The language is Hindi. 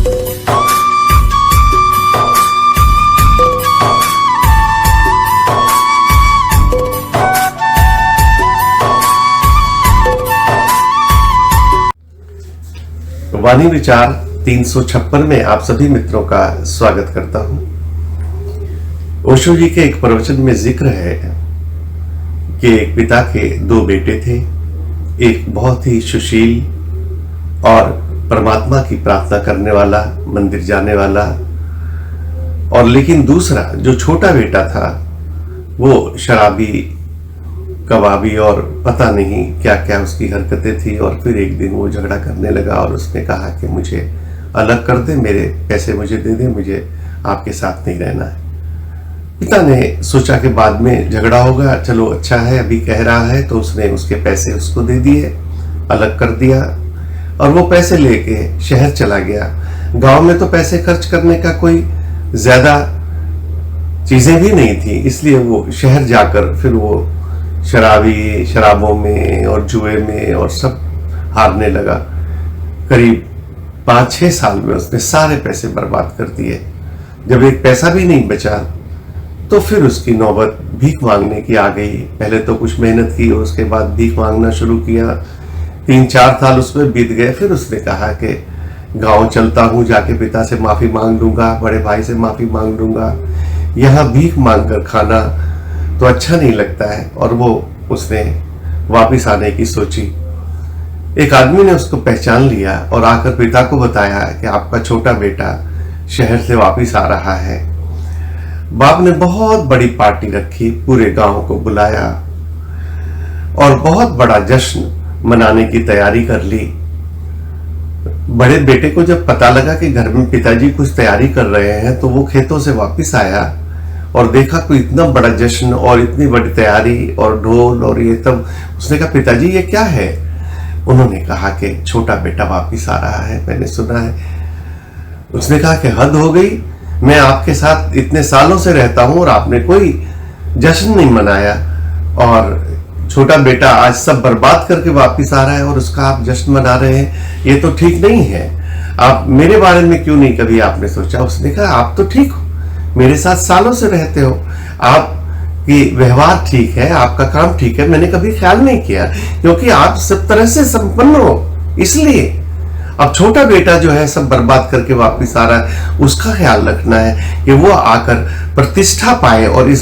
वाणी विचार 356 में आप सभी मित्रों का स्वागत करता हूं। ओशो जी के एक प्रवचन में जिक्र है कि एक पिता के दो बेटे थे, एक बहुत ही सुशील और परमात्मा की प्रार्थना करने वाला, मंदिर जाने वाला, और लेकिन दूसरा जो छोटा बेटा था वो शराबी, कबाबी और पता नहीं क्या क्या उसकी हरकतें थी। और फिर एक दिन वो झगड़ा करने लगा और उसने कहा कि मुझे अलग कर दे, मेरे पैसे मुझे दे दे, मुझे आपके साथ नहीं रहना है। पिता ने सोचा कि बाद में झगड़ा होगा, चलो अच्छा है अभी कह रहा है, तो उसने उसके पैसे उसको दे दिए, अलग कर दिया और वो पैसे लेके शहर चला गया। गांव में तो पैसे खर्च करने का कोई ज्यादा चीजें भी नहीं थी, इसलिए वो शहर जाकर फिर वो शराबों में और जुए में और सब हारने लगा। करीब 5-6 साल में उसने सारे पैसे बर्बाद कर दिए। जब एक पैसा भी नहीं बचा तो फिर उसकी नौबत भीख मांगने की आ गई। पहले तो कुछ मेहनत की और उसके बाद भीख मांगना शुरू किया। 3-4 साल उसमें बीत गए। फिर उसने कहा कि गांव चलता हूं, जाके पिता से माफी मांग लूंगा, बड़े भाई से माफी मांग लूंगा, यहाँ भीख मांग कर खाना तो अच्छा नहीं लगता है। और वो उसने वापिस आने की सोची। एक आदमी ने उसको पहचान लिया और आकर पिता को बताया कि आपका छोटा बेटा शहर से वापिस आ रहा है। बाप ने बहुत बड़ी पार्टी रखी, पूरे गांव को बुलाया और बहुत बड़ा जश्न मनाने की तैयारी कर ली। बड़े बेटे को जब पता लगा कि घर में पिताजी कुछ तैयारी कर रहे हैं तो वो खेतों से वापिस आया और देखा कोई इतना बड़ा जश्न और इतनी बड़ी तैयारी और ढोल और ये तब उसने कहा, पिताजी ये क्या है? उन्होंने कहा कि छोटा बेटा वापिस आ रहा है, मैंने सुना है। उसने कहा कि हद हो गई, मैं आपके साथ इतने सालों से रहता हूं और आपने कोई जश्न नहीं मनाया, और छोटा बेटा आज सब बर्बाद करके वापिस आ रहा है और उसका आप जश्न मना रहे हैं, ये तो ठीक नहीं है। आप मेरे बारे में क्यों नहीं कभी आपने सोचा? उसने कहा, आप तो ठीक हो, मेरे साथ सालों से रहते हो, आपकी व्यवहार ठीक है, आपका काम ठीक है, मैंने कभी ख्याल नहीं किया क्योंकि आप सब तरह से संपन्न हो, इसलिए अब छोटा बेटा जो है सब बर्बाद करके वापिस आ रहा है, उसका ख्याल रखना है कि वो आकर प्रतिष्ठा पाए और इस